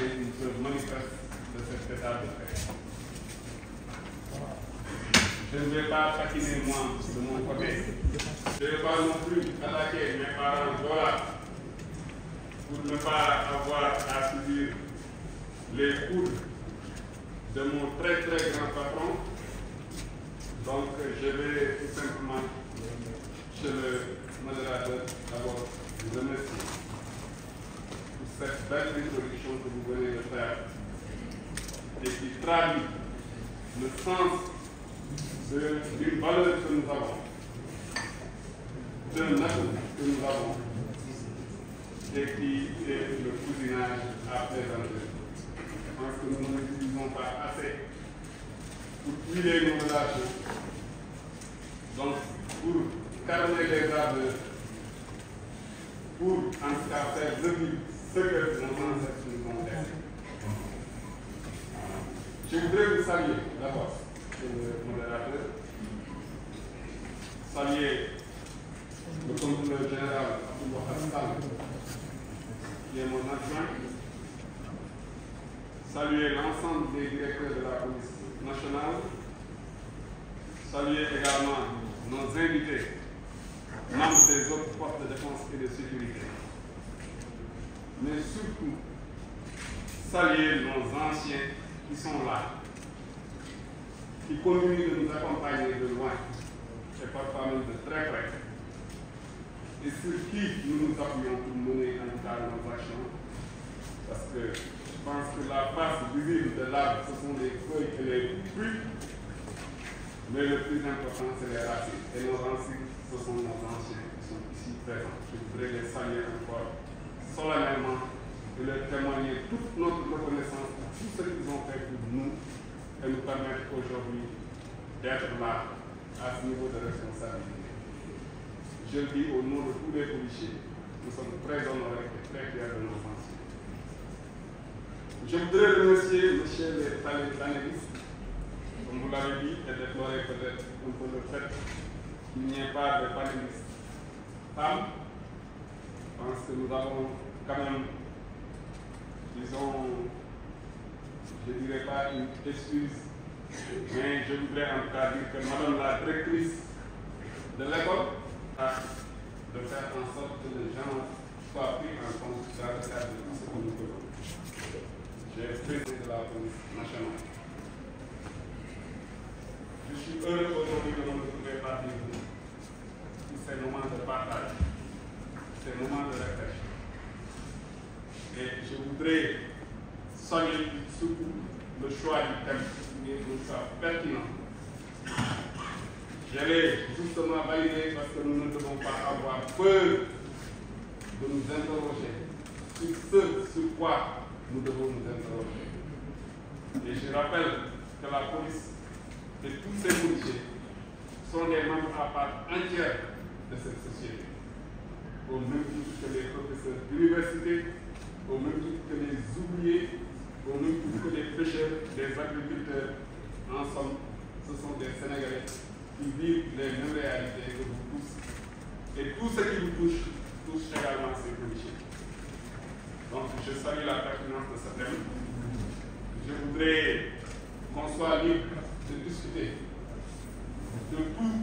été une preuve manifeste de cet état de fait. Je ne vais pas taquiner moi de mon côté. Je ne vais pas non plus attaquer mes parents voilà, pour ne pas avoir à subir les coups de mon très très grand patron. Donc je vais tout simplement chez le modérateur d'abord vous remercier pour cette belle introduction que vous venez de faire et qui traduit le sens d'une valeur que nous avons, d'un atout que nous avons et qui est le cousinage à présenter. Je pense que nous ne l'utilisons pas assez pour huiler nos relations. Donc, pour calmer les ardeurs, pour en tout cas faire revivre ce que nos ancêtres nous ont laissé. Je voudrais vous saluer d'abord, le modérateur, saluer le contrôleur général Abdou Hassan, qui est mon adjoint, saluer l'ensemble des directeurs de la police nationale, saluer également nos invités, membres des autres forces de défense et de sécurité, mais surtout saluer nos anciens qui sont là, qui continuent de nous accompagner de loin et parfois même de très près, et sur qui nous nous appuyons pour mener en tout cas nos actions, parce que je pense que la face visible de l'arbre, ce sont les feuilles et les fruits, mais le plus important, c'est les racines. Et nos racines, ce sont nos anciens qui sont ici présents. Je voudrais les saluer encore solennellement et leur témoigner toute notre reconnaissance pour tout ce qu'ils ont fait pour nous et nous permettre aujourd'hui d'être là à ce niveau de responsabilité. Je le dis au nom de tous les policiers, nous sommes très honorés et très fiers de nos anciens. Je voudrais remercier monsieur les panélistes, comme vous l'avez dit, et déplorer peut-être un peu le fait qu'il n'y ait pas de panélistes femmes. Je pense que nous avons quand même, disons, je ne dirais pas une excuse, mais je voudrais en tout cas dire que madame la directrice de l'école a de faire en sorte que les gens soient pris en compte dans le cadre de tout ce que nous faisons. J'ai président de la police nationale. Je suis heureux aujourd'hui de me retrouver parmi vous pour ces moments de partage, ces moments de réflexion. Et je voudrais saluer surtout le choix du thème, qui est un choix pertinent. Je l'ai justement validé parce que nous ne devons pas avoir peur de nous interroger sur ce sur quoi nous devons nous interroger. Et je rappelle que la police et tous ces policiers sont des membres à part entière de cette société. Au même titre que les professeurs d'université, au même titre que les ouvriers, au même titre que les pêcheurs, les agriculteurs. En somme, ce sont des Sénégalais qui vivent les mêmes réalités que vous tous. Et tout ce qui vous touche également ces policiers. Donc je salue la pertinence de ce thème. Je voudrais qu'on soit libre de discuter de tout.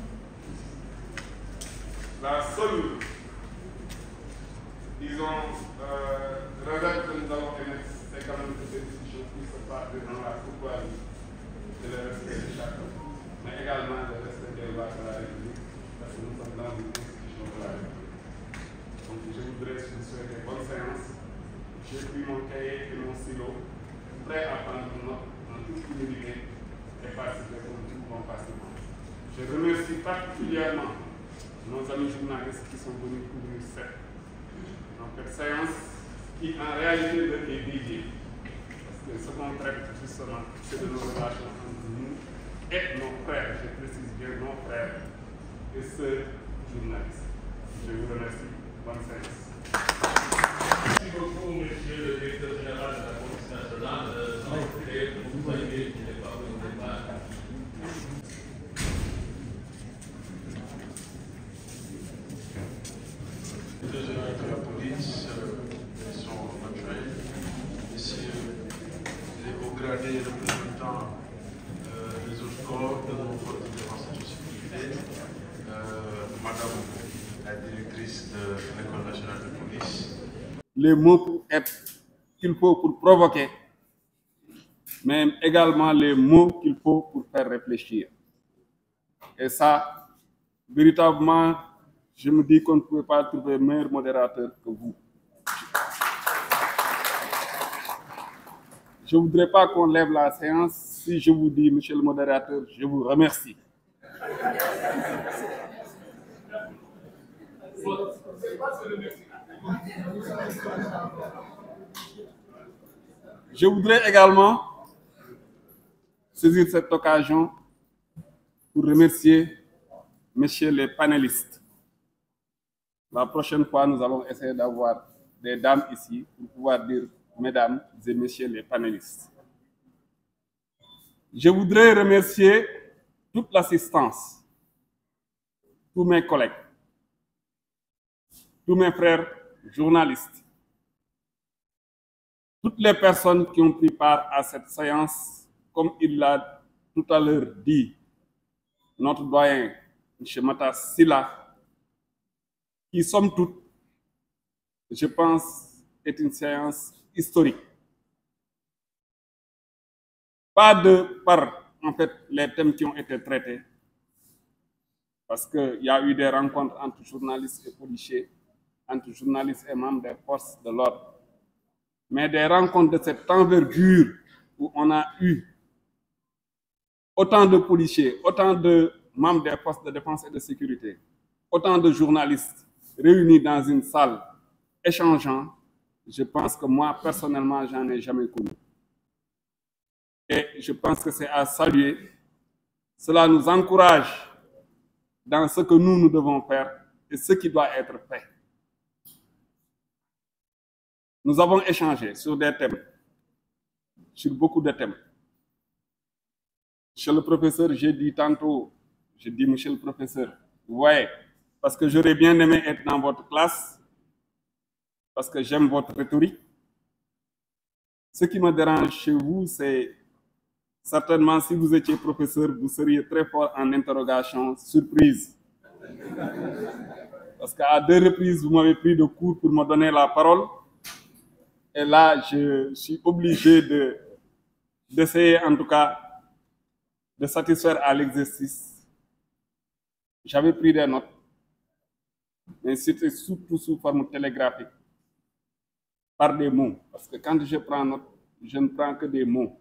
La seule, disons, réserve que nous avons émise, c'est quand même que ces discussions puissent se passer dans la courtoisie et le respect de chacun, mais également le respect des lois de la République, parce que nous sommes dans une institution de la République. Donc je voudrais vous souhaiter bonne séance. J'ai pris mon cahier et mon stylo, prêt à prendre note en toute humilité et participer comme tout bon participant. Je remercie particulièrement nos amis journalistes qui sont venus couvrir cette séance qui en réalité leur est dédiée. Parce que ce qu'on traite justement, c'est de nos relations entre nous et nos frères, je précise bien nos frères et sœurs journalistes. Je vous remercie. Bonne séance. Merci beaucoup, monsieur le directeur général de la police nationale. Vous voyez qu'il n'est pas au départ. Le général de la police, son adjoint, monsieur les mots qu'il faut pour provoquer, mais également les mots qu'il faut pour faire réfléchir. Et ça, véritablement, je me dis qu'on ne pouvait pas trouver meilleur modérateur que vous. Je ne voudrais pas qu'on lève la séance si je vous dis, monsieur le modérateur, je vous remercie. Je voudrais également saisir cette occasion pour remercier messieurs les panélistes. La prochaine fois, nous allons essayer d'avoir des dames ici pour pouvoir dire mesdames et messieurs les panélistes. Je voudrais remercier toute l'assistance, tous mes collègues, tous mes frères journalistes, toutes les personnes qui ont pris part à cette séance, comme il l'a tout à l'heure dit, notre doyen, M. Mata Silla, qui, somme toute, je pense, est une séance historique. Pas par, en fait, les thèmes qui ont été traités, parce qu'il y a eu des rencontres entre journalistes et policiers, entre journalistes et membres des forces de l'ordre, mais des rencontres de cette envergure où on a eu autant de policiers, autant de membres des forces de défense et de sécurité, autant de journalistes réunis dans une salle échangeant, je pense que moi, personnellement, j'en ai jamais connu. Et je pense que c'est à saluer. Cela nous encourage dans ce que nous devons faire et ce qui doit être fait. Nous avons échangé sur des thèmes, sur beaucoup de thèmes. Monsieur le professeur, j'ai dit tantôt, je dis monsieur le professeur, ouais, parce que j'aurais bien aimé être dans votre classe, parce que j'aime votre rhétorique. Ce qui me dérange chez vous, c'est certainement si vous étiez professeur, vous seriez très fort en interrogation surprise. Parce qu'à 2 reprises, vous m'avez pris de court pour me donner la parole. Et là, je suis obligé d'essayer en tout cas de satisfaire à l'exercice. J'avais pris des notes, mais c'était surtout sous forme télégraphique, par des mots. Parce que quand je prends note, je ne prends que des mots.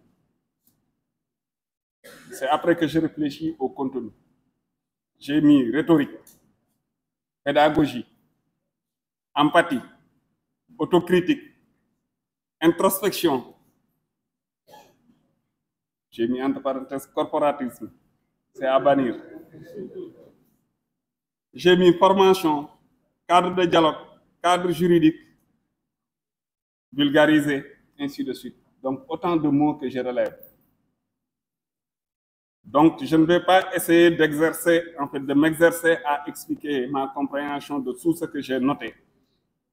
C'est après que je réfléchis au contenu. J'ai mis rhétorique, pédagogie, empathie, autocritique, introspection. J'ai mis entre parenthèses corporatisme, c'est à bannir. J'ai mis formation, cadre de dialogue, cadre juridique, vulgarisé, ainsi de suite. Donc autant de mots que je relève. Donc je ne vais pas essayer de m'exercer à expliquer ma compréhension de tout ce que j'ai noté.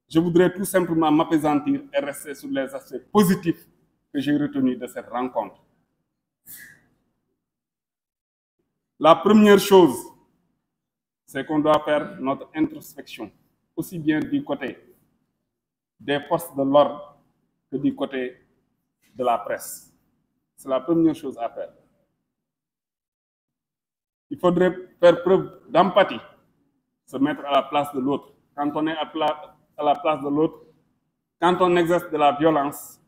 Je voudrais tout simplement m'apaisantir et rester sur les aspects positifs que j'ai retenus de cette rencontre. La première chose, c'est qu'on doit faire notre introspection, aussi bien du côté des forces de l'ordre que du côté de la presse. C'est la première chose à faire. Il faudrait faire preuve d'empathie, se mettre à la place de l'autre. Quand on est à la place de l'autre, quand on exerce de la violence,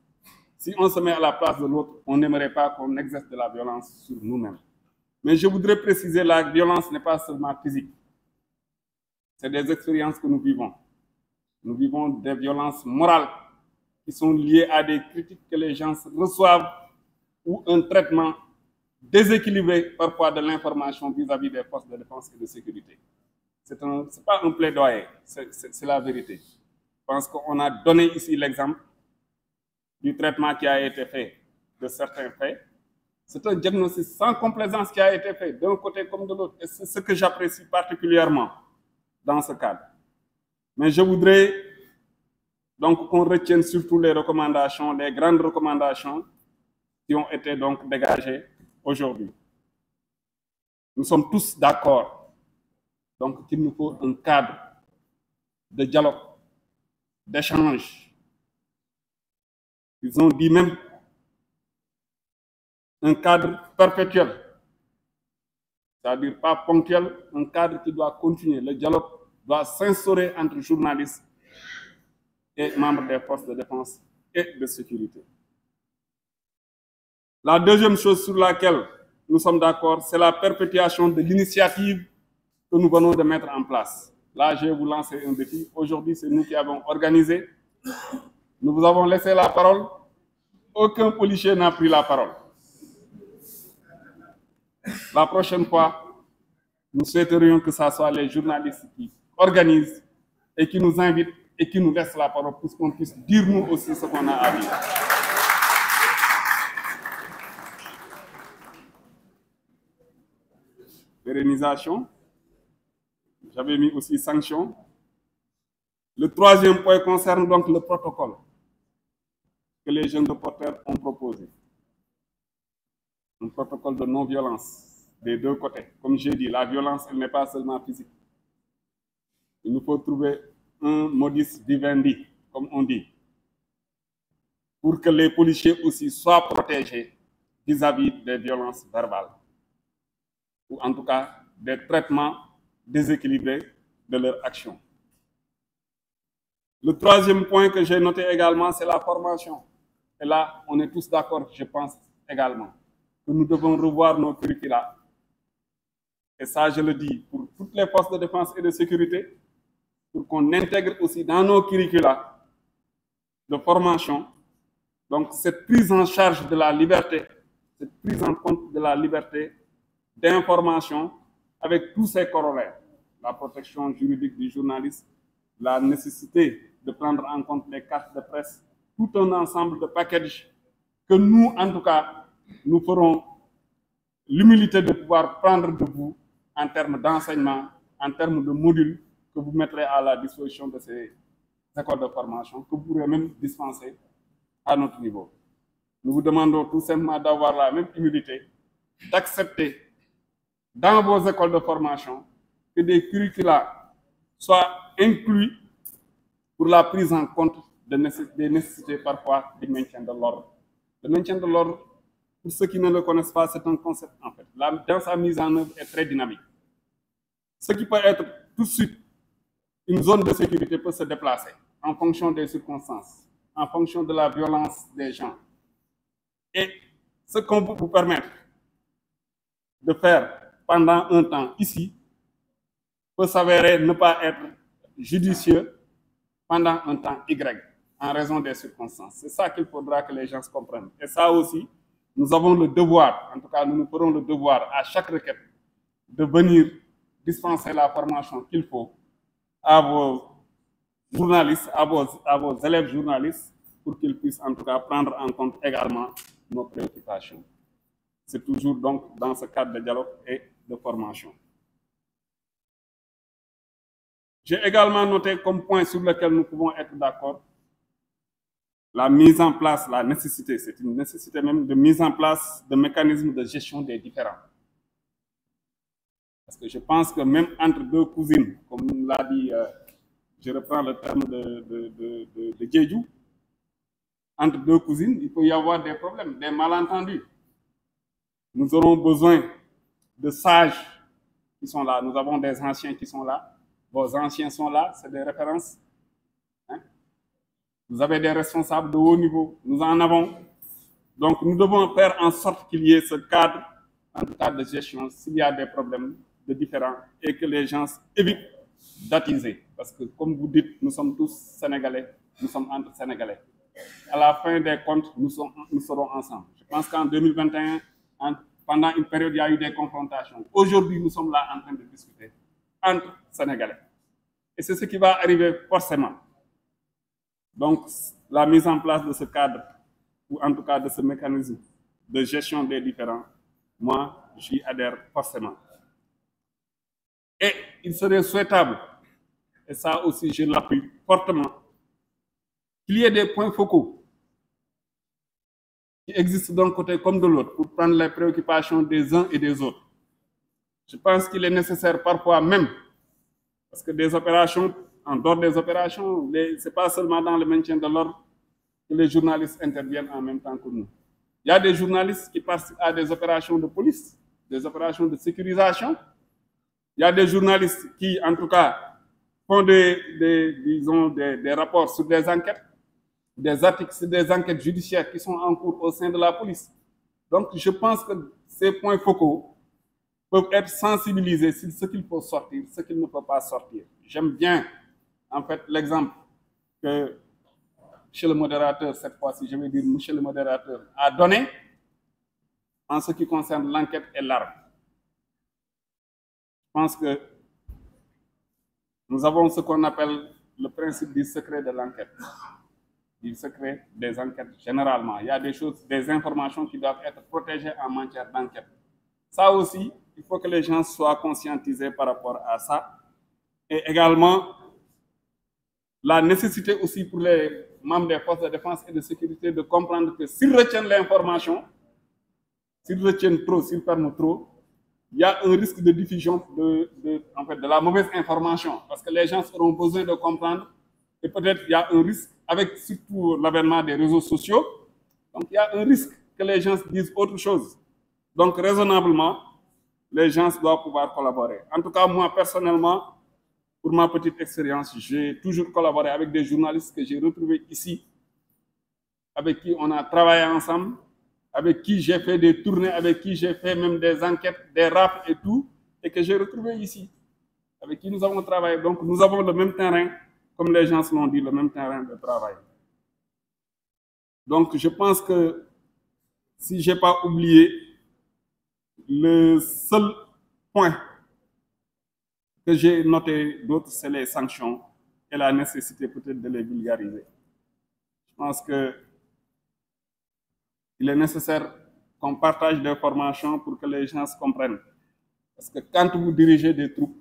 si on se met à la place de l'autre, on n'aimerait pas qu'on exerce de la violence sur nous-mêmes. Mais je voudrais préciser, la violence n'est pas seulement physique. C'est des expériences que nous vivons. Nous vivons des violences morales qui sont liées à des critiques que les gens reçoivent ou un traitement déséquilibré parfois de l'information vis-à-vis des forces de défense et de sécurité. Ce n'est pas un plaidoyer, c'est la vérité. Je pense qu'on a donné ici l'exemple du traitement qui a été fait de certains faits. C'est un diagnostic sans complaisance qui a été fait d'un côté comme de l'autre. Et c'est ce que j'apprécie particulièrement dans ce cadre. Mais je voudrais donc qu'on retienne surtout les recommandations, les grandes recommandations qui ont été donc dégagées aujourd'hui. Nous sommes tous d'accord donc qu'il nous faut un cadre de dialogue, d'échange, Ils ont dit même un cadre perpétuel, c'est-à-dire pas ponctuel, un cadre qui doit continuer. Le dialogue doit s'instaurer entre journalistes et membres des forces de défense et de sécurité. La deuxième chose sur laquelle nous sommes d'accord, c'est la perpétuation de l'initiative que nous venons de mettre en place. Là, je vais vous lancer un défi. Aujourd'hui, c'est nous qui avons organisé. Nous vous avons laissé la parole. Aucun policier n'a pris la parole. La prochaine fois, nous souhaiterions que ce soit les journalistes qui organisent et qui nous invitent et qui nous laissent la parole pour qu'on puisse dire nous aussi ce qu'on a à dire. Pérennisation. J'avais mis aussi sanctions. Le troisième point concerne donc le protocole que les jeunes reporters ont proposé. Un protocole de non-violence des deux côtés. Comme j'ai dit, la violence, elle n'est pas seulement physique. Il nous faut trouver un modus vivendi, comme on dit, pour que les policiers aussi soient protégés vis-à-vis des violences verbales, ou en tout cas des traitements déséquilibrés de leur action. Le troisième point que j'ai noté également, c'est la formation. Et là, on est tous d'accord, je pense également, que nous devons revoir nos curricula. Et ça, je le dis pour toutes les forces de défense et de sécurité, pour qu'on intègre aussi dans nos curricula de formation, donc cette prise en charge de la liberté, cette prise en compte de la liberté d'information avec tous ses corollaires, la protection juridique du journaliste, la nécessité de prendre en compte les cartes de presse, tout un ensemble de packages que nous, en tout cas, nous ferons l'humilité de pouvoir prendre de vous en termes d'enseignement, en termes de modules que vous mettrez à la disposition de ces écoles de formation, que vous pourrez même dispenser à notre niveau. Nous vous demandons tout simplement d'avoir la même humilité, d'accepter dans vos écoles de formation que des curricula soient inclus pour la prise en compte des nécessités parfois du maintien de l'ordre. Le maintien de l'ordre, pour ceux qui ne le connaissent pas, c'est un concept en fait. Dans sa mise en œuvre est très dynamique. Ce qui peut être tout de suite une zone de sécurité peut se déplacer en fonction des circonstances, en fonction de la violence des gens. Et ce qu'on peut vous permettre de faire pendant un temps ici peut s'avérer ne pas être judicieux pendant un temps Y, en raison des circonstances. C'est ça qu'il faudra que les gens se comprennent. Et ça aussi, nous avons le devoir, en tout cas nous ferons le devoir à chaque requête de venir dispenser la formation qu'il faut à vos journalistes, à vos élèves journalistes, pour qu'ils puissent en tout cas prendre en compte également nos préoccupations. C'est toujours donc dans ce cadre de dialogue et de formation. J'ai également noté comme point sur lequel nous pouvons être d'accord la mise en place, la nécessité, c'est une nécessité même de mise en place de mécanismes de gestion des différends. Parce que je pense que même entre deux cousines, comme l'a dit, je reprends le terme de Djedjou, entre deux cousines, il peut y avoir des problèmes, des malentendus. Nous aurons besoin de sages qui sont là. Nous avons des anciens qui sont là. Vos anciens sont là, c'est des références. Hein? Vous avez des responsables de haut niveau, nous en avons. Donc nous devons faire en sorte qu'il y ait ce cadre, en tout cas de gestion, s'il y a des problèmes de différents, et que les gens évitent d'attiser. Parce que comme vous dites, nous sommes tous Sénégalais, nous sommes entre Sénégalais. À la fin des comptes, nous serons ensemble. Je pense qu'en 2021, pendant une période, il y a eu des confrontations. Aujourd'hui, nous sommes là en train de discuter entre Sénégalais. Et c'est ce qui va arriver forcément. Donc, la mise en place de ce cadre, ou en tout cas de ce mécanisme de gestion des différends, moi, j'y adhère forcément. Et il serait souhaitable, et ça aussi je l'appuie fortement, qu'il y ait des points focaux qui existent d'un côté comme de l'autre pour prendre les préoccupations des uns et des autres. Je pense qu'il est nécessaire parfois même, parce que des opérations, en dehors des opérations, ce n'est pas seulement dans le maintien de l'ordre, que les journalistes interviennent en même temps que nous. Il y a des journalistes qui participent à des opérations de police, des opérations de sécurisation. Il y a des journalistes qui, en tout cas, font des rapports sur des enquêtes, des articles sur des enquêtes judiciaires qui sont en cours au sein de la police. Donc, je pense que ces points focaux peuvent être sensibilisés sur ce qu'il faut sortir, ce qu'il ne peut pas sortir. J'aime bien, en fait, l'exemple que monsieur le modérateur, cette fois-ci, je vais dire monsieur le modérateur, a donné en ce qui concerne l'enquête et l'arme. Je pense que nous avons ce qu'on appelle le principe du secret de l'enquête, du secret des enquêtes généralement. Il y a des choses, des informations qui doivent être protégées en matière d'enquête. Ça aussi, il faut que les gens soient conscientisés par rapport à ça. Et également, la nécessité aussi pour les membres des forces de défense et de sécurité de comprendre que s'ils retiennent l'information, s'ils retiennent trop, s'ils ferment trop, il y a un risque de diffusion de la mauvaise information, parce que les gens auront besoin de comprendre, et peut-être il y a un risque, avec surtout l'avènement des réseaux sociaux, donc il y a un risque que les gens disent autre chose. Donc raisonnablement, les gens doivent pouvoir collaborer. En tout cas, moi personnellement, pour ma petite expérience, j'ai toujours collaboré avec des journalistes que j'ai retrouvés ici, avec qui on a travaillé ensemble, avec qui j'ai fait des tournées, avec qui j'ai fait même des enquêtes, des raps et tout, et que j'ai retrouvé ici, avec qui nous avons travaillé. Donc nous avons le même terrain, comme les gens l'ont dit, le même terrain de travail. Donc je pense que, si je n'ai pas oublié, le seul point que j'ai noté d'autres, c'est les sanctions et la nécessité peut-être de les vulgariser. Je pense qu'il est nécessaire qu'on partage des formations pour que les gens se comprennent. Parce que quand vous dirigez des troupes,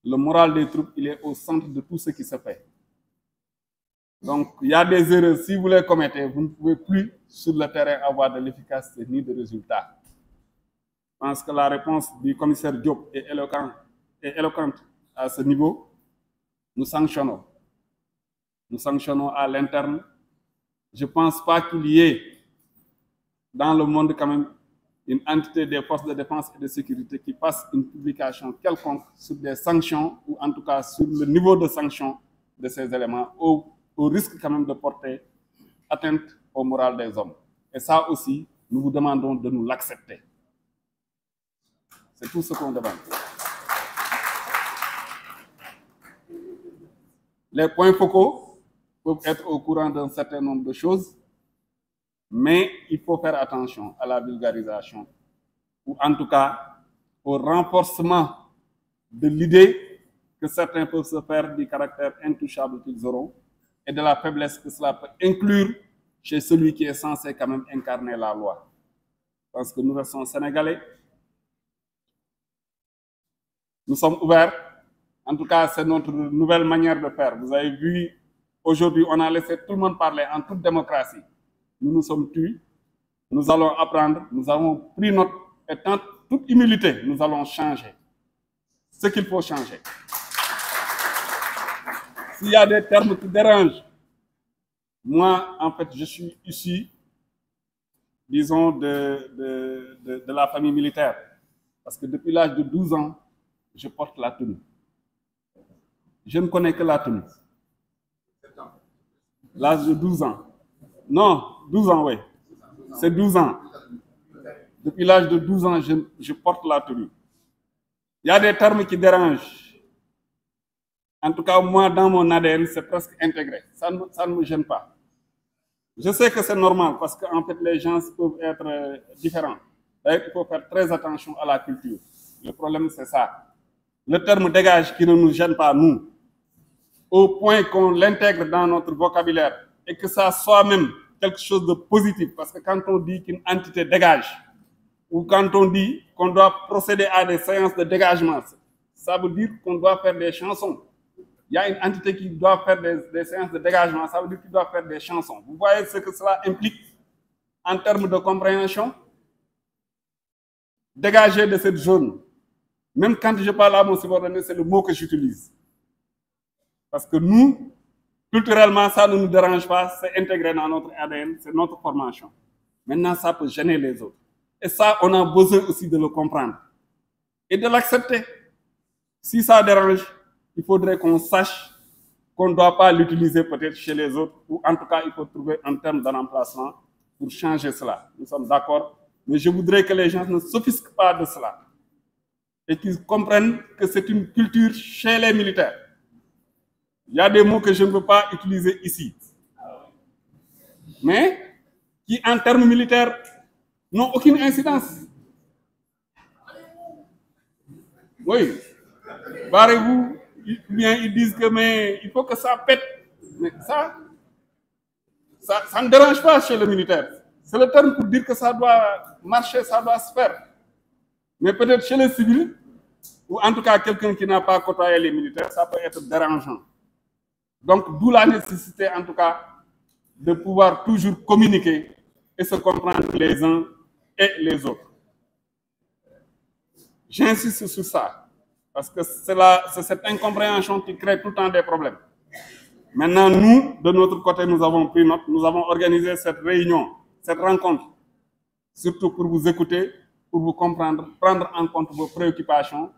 le moral des troupes, il est au centre de tout ce qui se fait. Donc, il y a des erreurs. Si vous les commettez, vous ne pouvez plus, sur le terrain, avoir de l'efficacité ni de résultats. Je pense que la réponse du commissaire Diop est éloquente à ce niveau. Nous sanctionnons. Nous sanctionnons à l'interne. Je ne pense pas qu'il y ait dans le monde quand même une entité des forces de défense et de sécurité qui fasse une publication quelconque sur des sanctions, ou en tout cas sur le niveau de sanctions de ces éléments, au risque quand même de porter atteinte au moral des hommes. Et ça aussi, nous vous demandons de nous l'accepter. C'est tout ce qu'on demande. Les points focaux peuvent être au courant d'un certain nombre de choses, mais il faut faire attention à la vulgarisation, ou en tout cas au renforcement de l'idée que certains peuvent se faire du caractère intouchable qu'ils auront et de la faiblesse que cela peut inclure chez celui qui est censé quand même incarner la loi. Parce que nous restons sénégalais, nous sommes ouverts, en tout cas c'est notre nouvelle manière de faire. Vous avez vu, aujourd'hui on a laissé tout le monde parler en toute démocratie. Nous nous sommes tus, nous allons apprendre, nous avons pris note, et en toute humilité, nous allons changer ce qu'il faut changer. S'il y a des termes qui dérangent, moi, en fait, je suis issu, disons, de la famille militaire. Parce que depuis l'âge de 12 ans, je porte la tenue. Je ne connais que la tenue. L'âge de 12 ans. Non, 12 ans, oui. C'est 12 ans. Depuis l'âge de 12 ans, je porte la tenue. Il y a des termes qui dérangent. En tout cas, moi, dans mon ADN, c'est presque intégré. Ça ne me gêne pas. Je sais que c'est normal parce qu'en fait, les gens peuvent être différents. D'ailleurs, il faut faire très attention à la culture. Le problème, c'est ça. Le terme dégage qui ne nous gêne pas, nous, au point qu'on l'intègre dans notre vocabulaire et que ça soit même quelque chose de positif. Parce que quand on dit qu'une entité dégage, ou quand on dit qu'on doit procéder à des séances de dégagement, ça veut dire qu'on doit faire des chansons. Il y a une entité qui doit faire des séances de dégagement, ça veut dire qu'il doit faire des chansons. Vous voyez ce que cela implique en termes de compréhension? Dégager de cette zone. Même quand je parle à mon subordonné, c'est le mot que j'utilise. Parce que nous, Culturellement, ça ne nous dérange pas, c'est intégré dans notre ADN, c'est notre formation. Maintenant, ça peut gêner les autres. Et ça, on a besoin aussi de le comprendre et de l'accepter. Si ça dérange, il faudrait qu'on sache qu'on ne doit pas l'utiliser peut-être chez les autres, ou en tout cas, il faut trouver un terme de remplacement pour changer cela. Nous sommes d'accord, mais je voudrais que les gens ne s'offusquent pas de cela et qu'ils comprennent que c'est une culture chez les militaires. Il y a des mots que je ne peux pas utiliser ici, mais qui, en termes militaires, n'ont aucune incidence. Oui, barrez-vous, bien ils disent que mais il faut que ça pète. Mais ça ne dérange pas chez le militaire. C'est le terme pour dire que ça doit marcher, ça doit se faire. Mais peut-être chez les civils, ou en tout cas quelqu'un qui n'a pas côtoyé les militaires, ça peut être dérangeant. Donc, d'où la nécessité, en tout cas, de pouvoir toujours communiquer et se comprendre les uns et les autres. J'insiste sur ça, parce que c'est cette incompréhension qui crée tout le temps des problèmes. Maintenant, nous, de notre côté, nous avons pris note, nous avons organisé cette réunion, cette rencontre, surtout pour vous écouter, pour vous comprendre, prendre en compte vos préoccupations.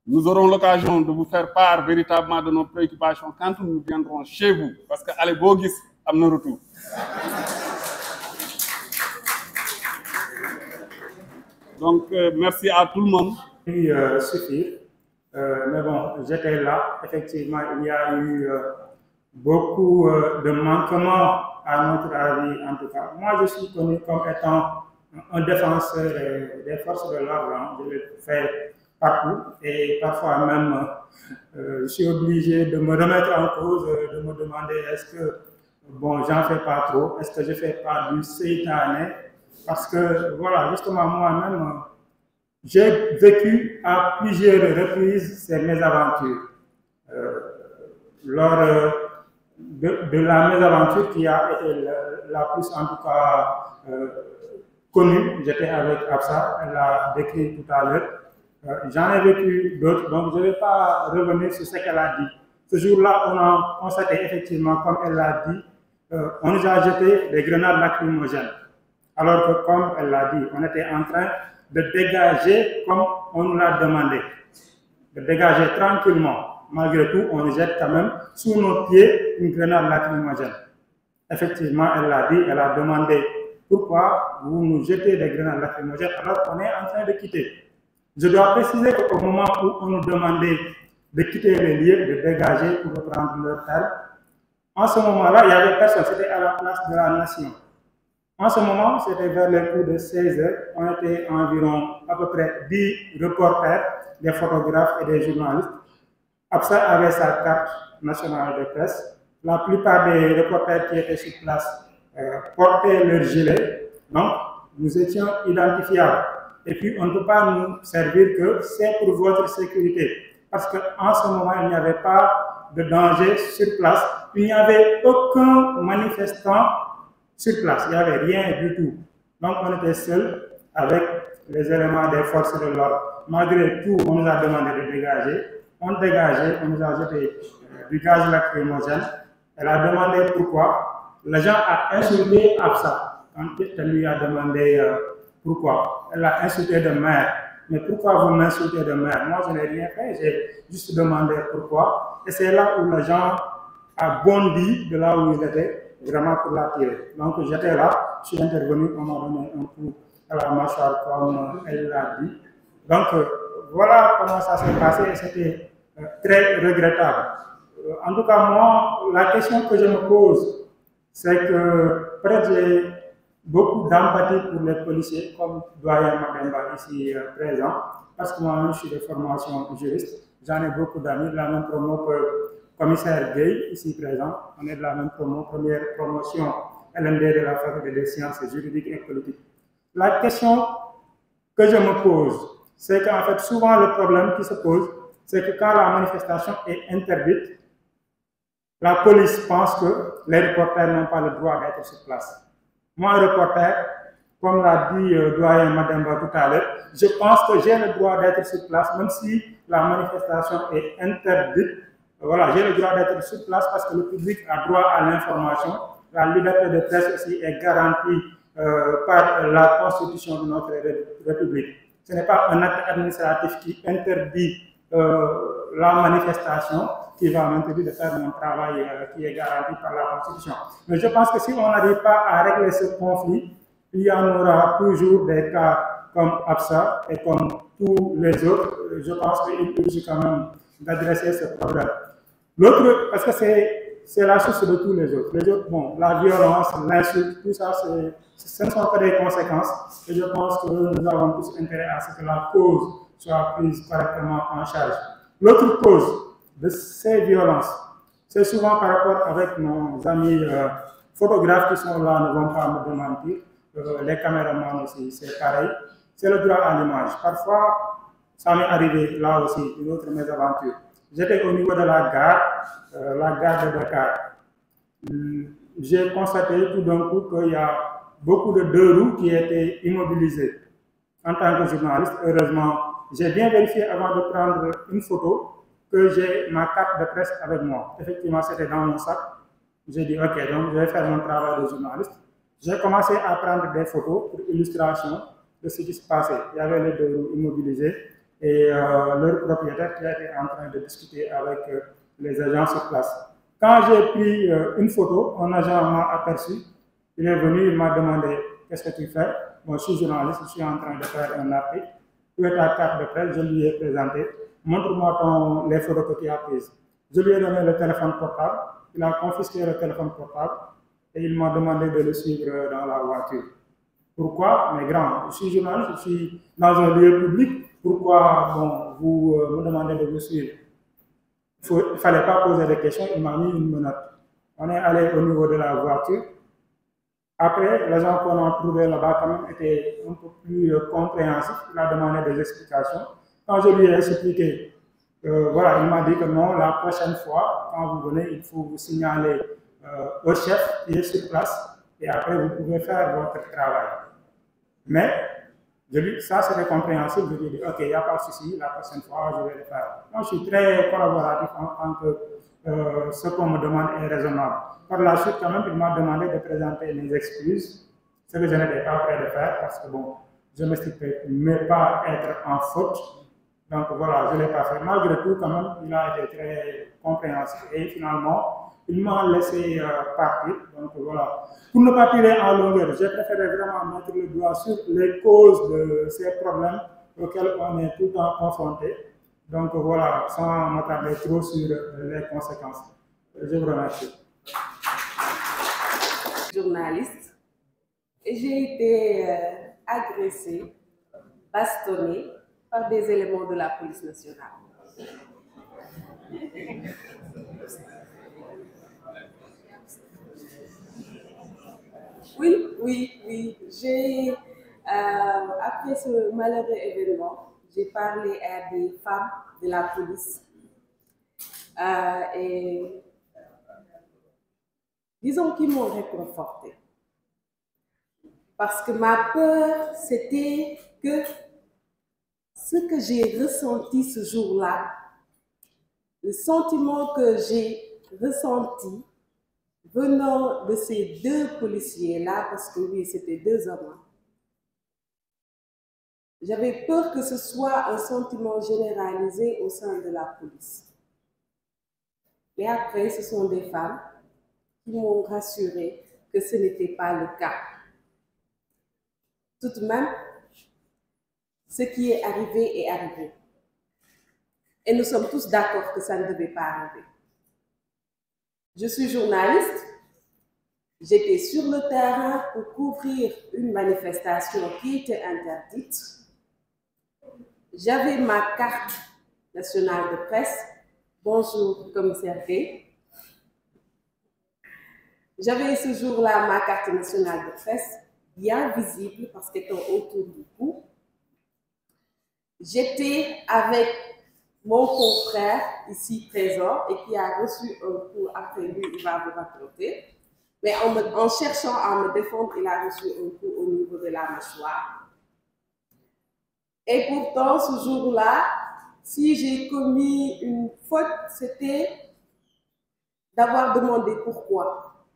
Nous aurons l'occasion de vous faire part véritablement de nos préoccupations quand nous viendrons chez vous, parce que allez, Bogis, à nos retours. Donc, merci à tout le monde. Suffire. Mais bon, j'étais là. Effectivement, il y a eu beaucoup de manquements à notre avis, en tout cas. Moi, je suis connu comme étant un défenseur des forces de l'ordre. Je le fais partout et parfois même, je suis obligé de me remettre en cause, de me demander est-ce que, bon, j'en fais pas trop, est-ce que je fais pas du satané? Parce que, voilà, justement, moi-même, j'ai vécu à plusieurs reprises ces mésaventures. Lors de la mésaventure qui a été la plus, en tout cas, connue, j'étais avec Absa, elle l'a décrit tout à l'heure. J'en ai vécu d'autres, donc je ne vais pas revenir sur ce qu'elle a dit. Ce jour-là, on a constaté effectivement, comme elle l'a dit, on nous a jeté des grenades lacrymogènes. Alors que, comme elle l'a dit, on était en train de dégager comme on nous l'a demandé. De dégager tranquillement. Malgré tout, on nous jette quand même sous nos pieds une grenade lacrymogène. Effectivement, elle l'a dit, elle a demandé pourquoi vous nous jetez des grenades lacrymogènes alors qu'on est en train de quitter. Je dois préciser qu'au moment où on nous demandait de quitter les lieux, de dégager pour reprendre leur terre, en ce moment-là, il n'y avait personne, c'était à la place de la nation. En ce moment, c'était vers les coups de 16 heures, on était environ à peu près 10 reporters, des photographes et des journalistes. Absa avait sa carte nationale de presse. La plupart des reporters qui étaient sur place portaient leur gilet, donc nous étions identifiables. Et puis, on ne peut pas nous servir que c'est pour votre sécurité. Parce qu'en ce moment, il n'y avait pas de danger sur place. Il n'y avait aucun manifestant sur place. Il n'y avait rien du tout. Donc, on était seuls avec les éléments des forces de l'ordre. Malgré tout, on nous a demandé de dégager. On dégageait, on nous a jeté du gaz lacrymogène. Elle a demandé pourquoi. L'agent a insulté Absa. Elle lui a demandé pourquoi. Elle a insulté de mère. Mais pourquoi vous m'insultez de mère? Moi, je n'ai rien fait. J'ai juste demandé pourquoi. Et c'est là où l'agent a bondi de là où il était, vraiment pour la tirer. Donc, j'étais là, je suis intervenu, on m'a donné un coup à la mâchoire, comme elle l'a dit. Donc, voilà comment ça s'est passé et c'était très regrettable. En tout cas, moi, la question que je me pose, c'est que peut-être j'ai beaucoup d'empathie pour les policiers, comme doyen Mademba ici présent, parce que moi-même, je suis de formation juriste. J'en ai beaucoup d'amis, de la même promo que le commissaire Gay, ici présent. On est de la même promo, première promotion LMD de la faculté des sciences juridiques et politiques. La question que je me pose, c'est qu'en fait, souvent le problème qui se pose, c'est que quand la manifestation est interdite, la police pense que les reporters n'ont pas le droit d'être sur place. Moi, reporter, comme l'a dit doyen Mademba tout à l'heure, je pense que j'ai le droit d'être sur place, même si la manifestation est interdite voilà, j'ai le droit d'être sur place parce que le public a droit à l'information. La liberté de presse aussi est garantie par la Constitution de notre République. Ce n'est pas un acte administratif qui interdit la manifestation, qui va m'interdire de faire mon travail qui est garanti par la Constitution. Mais je pense que si on n'arrive pas à régler ce conflit, il y en aura toujours des cas comme Absa et comme tous les autres. Je pense qu'il faut quand même d'adresser ce problème. L'autre, parce que c'est la source de tous les autres. Les autres, bon, la violence, l'insulte, tout ça, ce ne sont que des conséquences. Et je pense que nous avons tous intérêt à ce que la cause soit prise correctement en charge. L'autre cause de ces violences, c'est souvent par rapport avec nos amis photographes qui sont là, ne vont pas me démentir, les caméramans aussi, c'est pareil, c'est le droit à l'image. Parfois, ça m'est arrivé là aussi, une autre mésaventure. J'étais au niveau de la gare de Dakar. J'ai constaté tout d'un coup qu'il y a beaucoup de deux roues qui étaient immobilisées. En tant que journaliste, heureusement, j'ai bien vérifié avant de prendre une photo que j'ai ma carte de presse avec moi. Effectivement, c'était dans mon sac. J'ai dit, ok, donc je vais faire mon travail de journaliste. J'ai commencé à prendre des photos pour illustration de ce qui se passait. Il y avait les deux roues immobilisées et leur propriétaire qui était en train de discuter avec les agents sur place. Quand j'ai pris une photo, un agent m'a aperçu. Il est venu, il m'a demandé « Qu'est-ce que tu fais ?» Bon, je suis journaliste, je suis en train de faire un article. Où est ta carte de presse? Je lui ai présenté. Montre-moi les photos que tu as prises. Je lui ai donné le téléphone portable. Il a confisqué le téléphone portable et il m'a demandé de le suivre dans la voiture. Pourquoi? Mais grand, je suis journaliste, je suis dans un lieu public. Pourquoi vous me demandez de vous suivre? Il ne fallait pas poser de questions, il m'a mis une menotte. On est allé au niveau de la voiture. Après, les gens qu'on a trouvés là-bas quand même étaient un peu plus compréhensifs. Il a demandé des explications. Quand je lui ai expliqué, voilà, il m'a dit que non, la prochaine fois, quand vous venez, il faut vous signaler au chef qui est sur place et après vous pouvez faire votre travail. Mais ça c'était compréhensible, je lui ai dit ok, il n'y a pas de souci, la prochaine fois je vais le faire. Moi je suis très collaboratif en tant que ce qu'on me demande est raisonnable. Par la suite quand même, il m'a demandé de présenter mes excuses, ce que je n'étais pas prêt de faire parce que bon, je ne m'estimais pas être en faute. Donc voilà, je ne l'ai pas fait. Malgré tout, quand même, il a été très compréhensif. Et finalement, il m'a laissé partir. Donc voilà. Pour ne pas tirer en longueur, j'ai préféré vraiment mettre le doigt sur les causes de ces problèmes auxquels on est tout le temps confronté. Donc voilà, sans m'attarder trop sur les conséquences. Je vous remercie. Journaliste, et j'ai été agressée, bastonnée par des éléments de la police nationale. Oui. Après ce malheureux événement, j'ai parlé à des femmes de la police et disons qu'ils m'ont réconfortée. Parce que ma peur, c'était que ce que j'ai ressenti ce jour-là, le sentiment que j'ai ressenti venant de ces deux policiers-là, parce que oui, c'était deux hommes, j'avais peur que ce soit un sentiment généralisé au sein de la police. Mais après, ce sont des femmes qui m'ont rassuré que ce n'était pas le cas. Tout de même, ce qui est arrivé est arrivé. Et nous sommes tous d'accord que ça ne devait pas arriver. Je suis journaliste, j'étais sur le terrain pour couvrir une manifestation qui était interdite. J'avais ma carte nationale de presse. Bonjour, commissaire P. J'avais ce jour-là ma carte nationale de presse, bien visible parce qu'elle était autour du cou. J'étais avec mon confrère ici présent et qui a reçu un coup, après lui, il va vous raconter. Mais en cherchant à me défendre, il a reçu un coup au niveau de la mâchoire. Et pourtant, ce jour-là, si j'ai commis une faute, c'était d'avoir demandé pourquoi.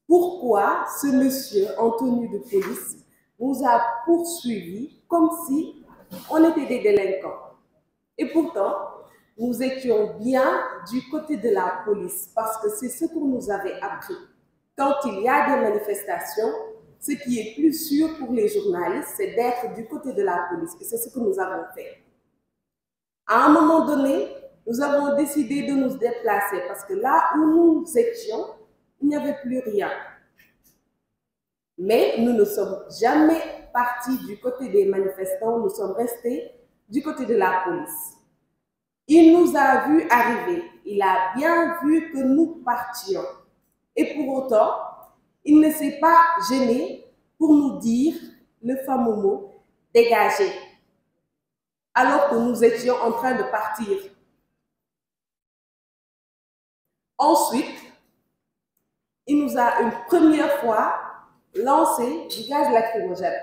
Pourquoi ce monsieur en tenue de police nous a poursuivis comme si on était des délinquants. Et pourtant, nous étions bien du côté de la police parce que c'est ce qu'on nous avait appris. Quand il y a des manifestations, ce qui est plus sûr pour les journalistes, c'est d'être du côté de la police. Et c'est ce que nous avons fait. À un moment donné, nous avons décidé de nous déplacer parce que là où nous étions, il n'y avait plus rien. Mais nous ne sommes jamais partis du côté des manifestants, nous sommes restés du côté de la police. Il nous a vus arriver, il a bien vu que nous partions. Et pour autant, il ne s'est pas gêné pour nous dire le fameux mot « dégager », alors que nous étions en train de partir. Ensuite, il nous a une première fois lancé du gaz lacrymogène.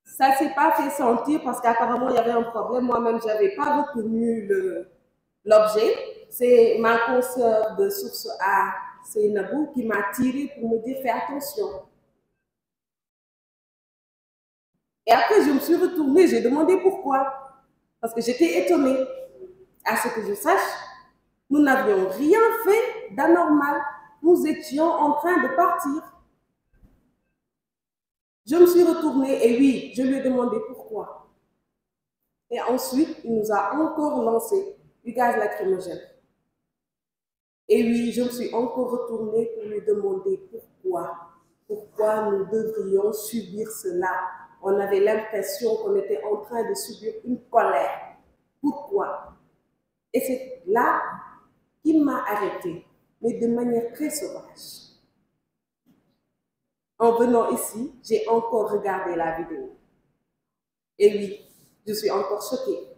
Ça ne s'est pas fait sentir parce qu'apparemment il y avait un problème. Moi-même, je n'avais pas reconnu l'objet. C'est ma consoeur de source A, c'est Nabou, qui m'a tiré pour me dire « fais attention ». Et après, je me suis retournée, j'ai demandé pourquoi. Parce que j'étais étonnée. À ce que je sache, nous n'avions rien fait d'anormal. Nous étions en train de partir. Je me suis retournée et oui, je lui ai demandé pourquoi. Et ensuite, il nous a encore lancé du gaz lacrymogène. Et oui, je me suis encore retournée pour lui demander pourquoi. Pourquoi nous devrions subir cela? On avait l'impression qu'on était en train de subir une colère. Pourquoi? Et c'est là qu'il m'a arrêté, mais de manière très sauvage. En venant ici, j'ai encore regardé la vidéo. Et oui, je suis encore choquée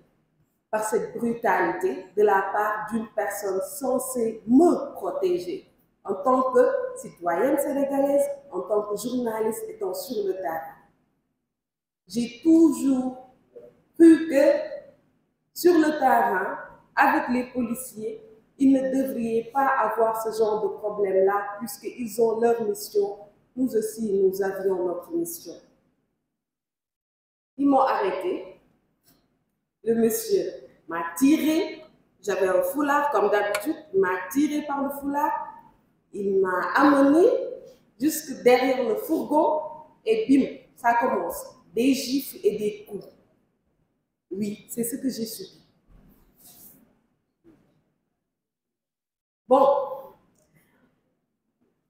par cette brutalité de la part d'une personne censée me protéger en tant que citoyenne sénégalaise, en tant que journaliste étant sur le terrain. J'ai toujours cru que sur le terrain, avec les policiers, ils ne devraient pas avoir ce genre de problème-là puisqu'ils ont leur mission. Nous aussi, nous avions notre mission. Ils m'ont arrêté. Le monsieur m'a tiré. J'avais un foulard comme d'habitude. Il m'a tiré par le foulard. Il m'a amené jusque derrière le fourgon et bim, ça commence. Des gifles et des coups. Oui, c'est ce que j'ai subi. Bon,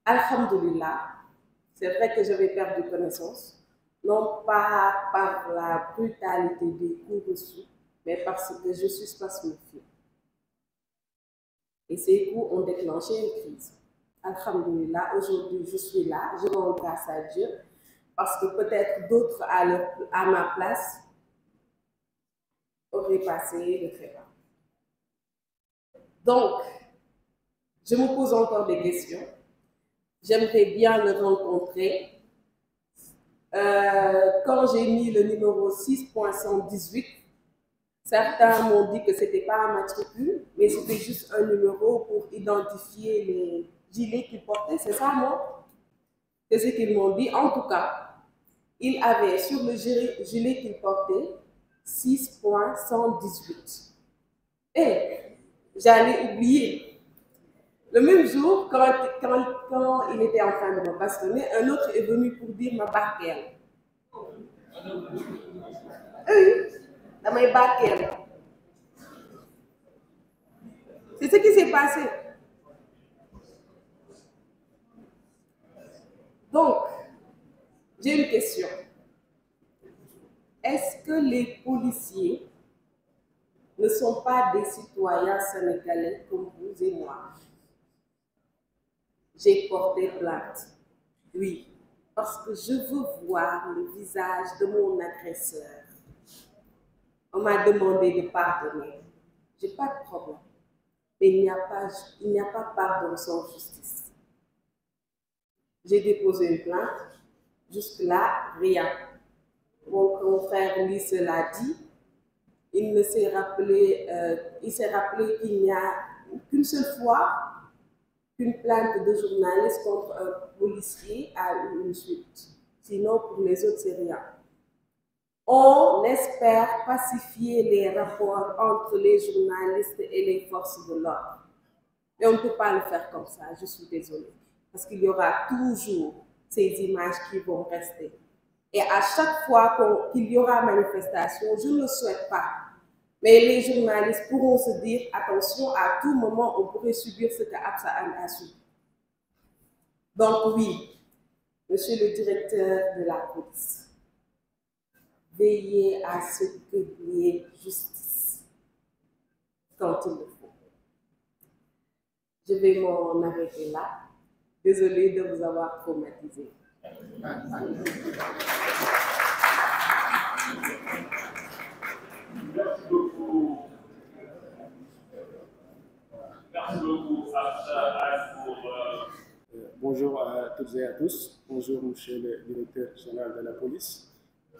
alhamdoulilah, c'est vrai que j'avais perdu connaissance, non pas par la brutalité des coups reçus, mais parce que je suis spasmophilie. Et ces coups ont déclenché une crise. Alhamdoulilah, aujourd'hui je suis là, je rends grâce à Dieu, parce que peut-être d'autres à ma place auraient passé le trépas. Donc, je me pose encore des questions. J'aimerais bien le rencontrer. Quand j'ai mis le numéro 6.118, certains m'ont dit que ce n'était pas un matricule, mais c'était juste un numéro pour identifier les gilets qu'il portait. C'est ça, non? C'est ce qu'ils m'ont dit. En tout cas, il avait sur le gilet qu'il portait 6.118. Et j'allais oublier. Le même jour, quand il était en train de me bastonner, un autre est venu pour dire ma barquelle. Oui, dans ma barquelle. C'est ce qui s'est passé. Donc, j'ai une question. Est-ce que les policiers ne sont pas des citoyens sénégalais comme vous et moi? J'ai porté plainte. Oui, parce que je veux voir le visage de mon agresseur. On m'a demandé de pardonner. Je n'ai pas de problème. Mais il n'y a pas pardon sans justice. J'ai déposé une plainte. Jusque-là, rien. Mon confrère lui cela dit. Il s'est rappelé qu'il n'y a qu'une seule fois qu'une plainte de journaliste contre un policier a eu une suite. Sinon, pour les autres, c'est rien. On espère pacifier les rapports entre les journalistes et les forces de l'ordre. Et on ne peut pas le faire comme ça, je suis désolée. Parce qu'il y aura toujours ces images qui vont rester. Et à chaque fois qu'il y aura manifestation, je ne le souhaite pas. Mais les journalistes pourront se dire, attention, à tout moment, on pourrait subir ce que Absa a subi. Donc oui, monsieur le directeur de la police, veillez à ce qu'il y ait justice quand il le faut. Je vais m'en arrêter là. Désolée de vous avoir traumatisé. Merci beaucoup. Merci beaucoup, Absa, pour... Bonjour à toutes et à tous. Bonjour, monsieur le directeur général de la police.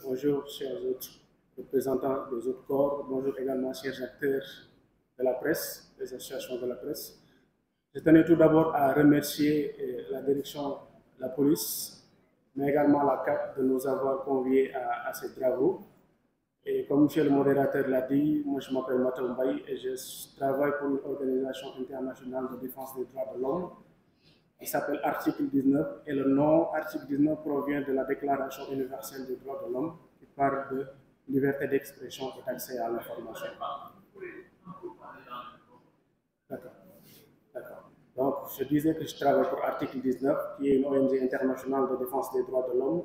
Bonjour, chers autres représentants des autres corps. Bonjour également, chers acteurs de la presse, des associations de la presse. Je tenais tout d'abord à remercier la direction de la police, mais également la CAP de nous avoir conviés à ces travaux. Et comme monsieur le modérateur l'a dit, moi je m'appelle Matou Mbaye et je travaille pour une organisation internationale de défense des droits de l'homme qui s'appelle Article 19. Et le nom Article 19 provient de la Déclaration universelle des droits de l'homme qui parle de liberté d'expression et d'accès à l'information. D'accord. Donc, je disais que je travaille pour Article 19, qui est une ONG internationale de défense des droits de l'homme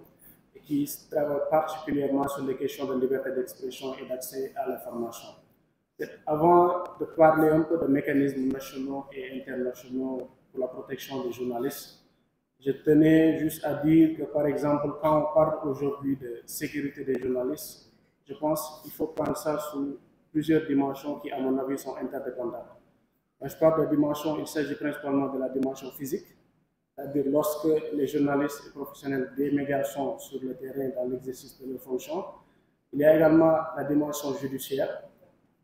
et qui travaille particulièrement sur les questions de liberté d'expression et d'accès à l'information. Avant de parler un peu de mécanismes nationaux et internationaux pour la protection des journalistes, je tenais juste à dire que, par exemple, quand on parle aujourd'hui de sécurité des journalistes, je pense qu'il faut prendre ça sous plusieurs dimensions qui, à mon avis, sont interdépendantes. Quand je parle de dimension, il s'agit principalement de la dimension physique, c'est-à-dire lorsque les journalistes et professionnels des médias sont sur le terrain dans l'exercice de leurs fonctions. Il y a également la dimension judiciaire,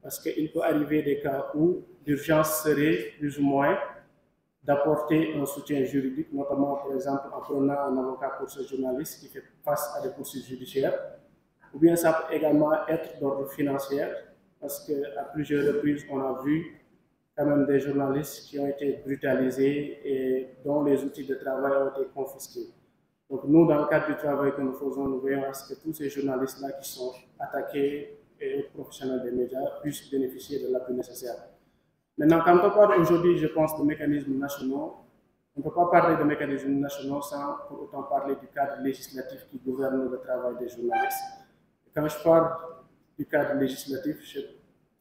parce qu'il peut arriver des cas où l'urgence serait plus ou moins d'apporter un soutien juridique, notamment par exemple en prenant un avocat pour ce journaliste qui fait face à des poursuites judiciaires, ou bien ça peut également être d'ordre financier, parce qu'à plusieurs reprises on a vu quand même des journalistes qui ont été brutalisés et dont les outils de travail ont été confisqués. Donc nous, dans le cadre du travail que nous faisons, nous veillons à ce que tous ces journalistes-là qui sont attaqués et autres professionnels des médias puissent bénéficier de l'appui nécessaire. Maintenant, quand on parle aujourd'hui, je pense, de mécanismes nationaux, on ne peut pas parler de mécanismes nationaux sans pour autant parler du cadre législatif qui gouverne le travail des journalistes. Et quand je parle du cadre législatif, je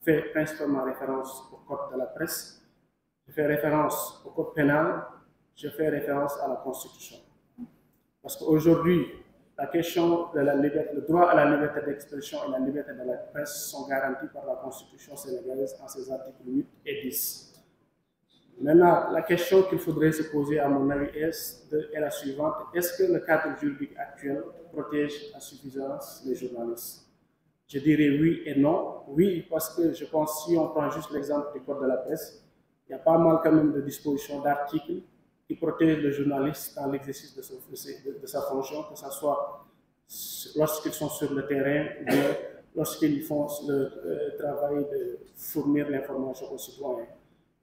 fais principalement référence au code de la presse, je fais référence au code pénal, je fais référence à la Constitution. Parce qu'aujourd'hui, la question de la liberté, le droit à la liberté d'expression et la liberté de la presse sont garantis par la Constitution sénégalaise en ses articles 8 et 10. Maintenant, la question qu'il faudrait se poser, à mon avis, est la suivante. Est-ce que le cadre juridique actuel protège à suffisance les journalistes? Je dirais oui et non. Oui, parce que je pense, si on prend juste l'exemple du code de la presse, il y a pas mal quand même de dispositions, d'articles qui protègent le journaliste dans l'exercice de sa fonction, que ce soit lorsqu'ils sont sur le terrain ou bien lorsqu'ils font le travail de fournir l'information aux citoyens.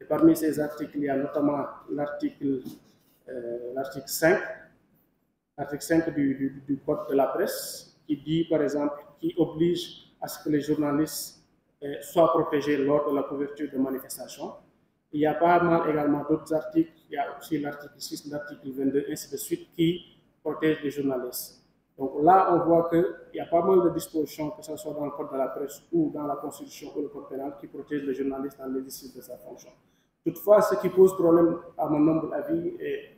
Et parmi ces articles, il y a notamment l'article 5, du code de la presse, qui dit, par exemple, qui oblige à ce que les journalistes soient protégés lors de la couverture de manifestations. Il y a pas mal également d'autres articles, il y a aussi l'article 6, l'article 22, ainsi de suite, qui protègent les journalistes. Donc là, on voit qu'il y a pas mal de dispositions, que ce soit dans le code de la presse ou dans la Constitution ou le code pénal, qui protègent le journaliste dans l'exercice de sa fonction. Toutefois, ce qui pose problème à mon humble avis, et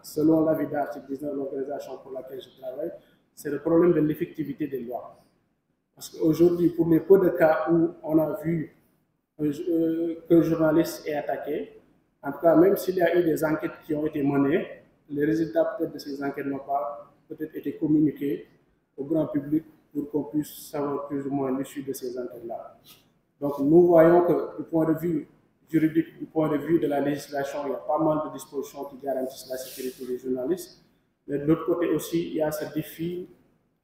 selon l'avis d'article 19 de l'organisation pour laquelle je travaille, c'est le problème de l'effectivité des lois. Parce qu'aujourd'hui, pour les peu de cas où on a vu que le journaliste est attaqué, en tout cas, même s'il y a eu des enquêtes qui ont été menées, les résultats peut-être de ces enquêtes n'ont pas peut-être été communiqués au grand public pour qu'on puisse savoir plus ou moins l'issue de ces enquêtes-là. Donc nous voyons que du point de vue juridique, du point de vue de la législation, il y a pas mal de dispositions qui garantissent la sécurité des journalistes. Mais de l'autre côté aussi, il y a ce défi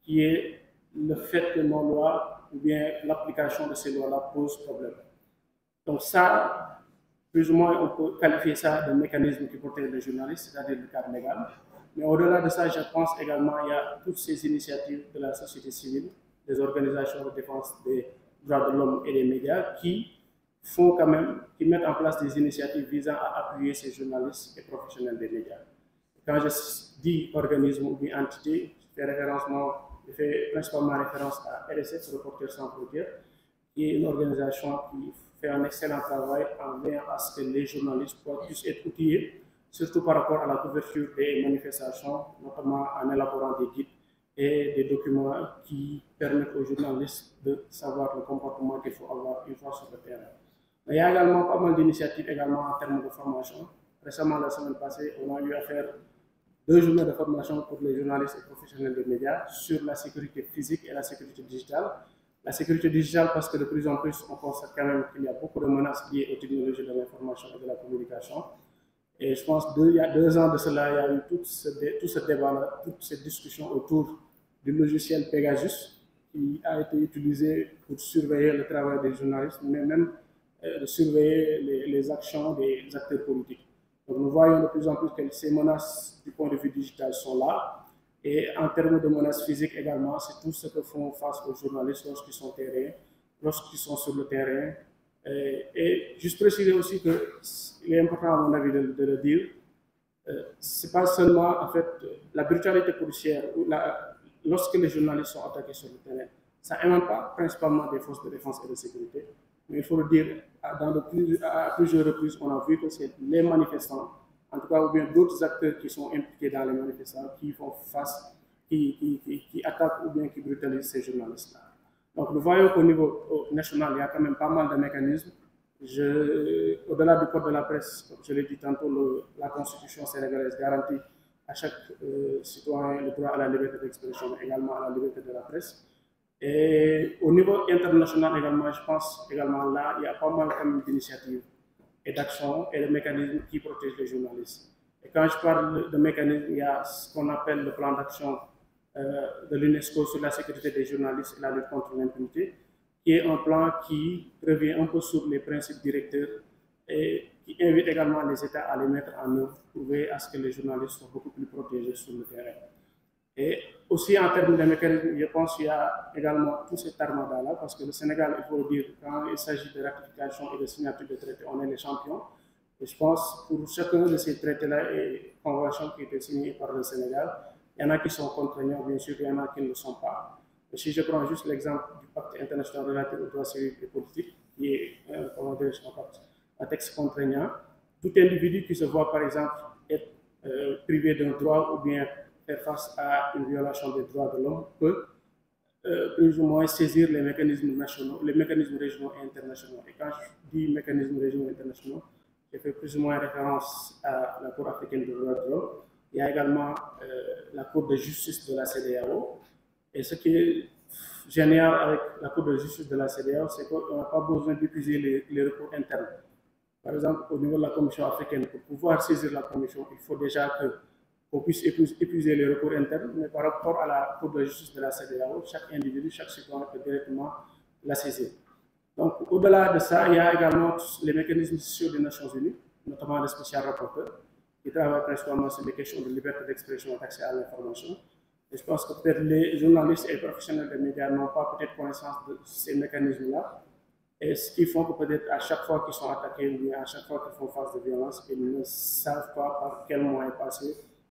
qui est le fait que nos lois ou bien l'application de ces lois-là pose problème. Donc ça, plus ou moins, on peut qualifier ça de mécanisme qui protège les journalistes, c'est-à-dire le cadre légal. Mais au-delà de ça, je pense également qu'il y a toutes ces initiatives de la société civile, des organisations de défense des droits de l'homme et des médias qui font quand même, qui mettent en place des initiatives visant à appuyer ces journalistes et professionnels des médias. Quand je dis organisme ou bien entité, je fais principalement référence à RSF, Reporters sans frontières, qui est une organisation qui fait un excellent travail en veillant à ce que les journalistes puissent être outillés, surtout par rapport à la couverture des manifestations, notamment en élaborant des guides et des documents qui permettent aux journalistes de savoir le comportement qu'il faut avoir une fois sur le terrain. Mais il y a également pas mal d'initiatives également en termes de formation. Récemment, la semaine passée, on a eu à faire 2 journées de formation pour les journalistes et professionnels des médias sur la sécurité physique et la sécurité digitale. La sécurité digitale parce que de plus en plus, on constate quand même qu'il y a beaucoup de menaces liées aux technologies de l'information et de la communication. Et je pense qu'il y a 2 ans de cela, il y a eu tout ce débat-là, toute cette discussion autour du logiciel Pegasus qui a été utilisé pour surveiller le travail des journalistes, mais même de surveiller les actions des acteurs politiques. Donc nous voyons de plus en plus que ces menaces du point de vue digital sont là. Et en termes de menaces physiques également, c'est tout ce que font face aux journalistes lorsqu'ils sont sur le terrain. Et juste préciser aussi qu'il est important à mon avis de le dire, ce n'est pas seulement en fait la brutalité policière, lorsque les journalistes sont attaqués sur le terrain, ça n'émane pas principalement des forces de défense et de sécurité. Mais il faut le dire, à plusieurs reprises, on a vu que c'est les manifestants, en tout cas, ou bien d'autres acteurs qui sont impliqués dans les manifestations, qui font face, qui attaquent ou bien qui brutalisent ces journalistes-là. Donc nous voyons qu'au niveau national, il y a quand même pas mal de mécanismes. Au-delà du code de la presse, comme je l'ai dit tantôt, la Constitution sénégalaise garantit à chaque citoyen le droit à la liberté d'expression, mais également à la liberté de la presse. Et au niveau international également, je pense également là, il y a pas mal d'initiatives et d'actions et de mécanismes qui protègent les journalistes. Et quand je parle de mécanismes, il y a ce qu'on appelle le plan d'action de l'UNESCO sur la sécurité des journalistes et la lutte contre l'impunité, qui est un plan qui revient un peu sur les principes directeurs et qui invite également les États à les mettre en œuvre pour veiller à ce que les journalistes soient beaucoup plus protégés sur le terrain. Et aussi en termes de mécanismes, je pense qu'il y a également tout cet armada-là, parce que le Sénégal, il faut le dire, quand il s'agit de ratification et de signature de traités, on est les champions. Et je pense pour chacun de ces traités-là et conventions qui étaient signées par le Sénégal, il y en a qui sont contraignants, bien sûr, il y en a qui ne le sont pas. Et si je prends juste l'exemple du pacte international relatif aux droits civils et politiques, qui est un texte contraignant, tout individu qui se voit, par exemple, être privé d'un droit ou bien faire face à une violation des droits de l'homme peut plus ou moins saisir les mécanismes nationaux, les mécanismes régionaux et internationaux. Et quand je dis mécanismes régionaux et internationaux, je fais plus ou moins référence à la Cour africaine des droits de l'homme. Il y a également la Cour de justice de la CEDEAO. Et ce qui est génial avec la Cour de justice de la CEDEAO, c'est qu'on n'a pas besoin d'épuiser les recours internes. Par exemple, au niveau de la Commission africaine, pour pouvoir saisir la Commission, il faut déjà qu'on puisse épuiser les recours internes, mais par rapport à la Cour de justice de la CEDEAO, chaque individu, chaque citoyen peut directement la saisir. Donc, au-delà de ça, il y a également les mécanismes sociaux des Nations Unies, notamment le spécial rapporteur, qui travaille principalement sur les questions de liberté d'expression et d'accès à l'information. Et je pense que peut-être les journalistes et les professionnels des médias n'ont pas peut-être connaissance de ces mécanismes-là. Et ce qui font que peut-être à chaque fois qu'ils sont attaqués ou bien à chaque fois qu'ils font face de violence, ils ne savent pas par quel moyen passer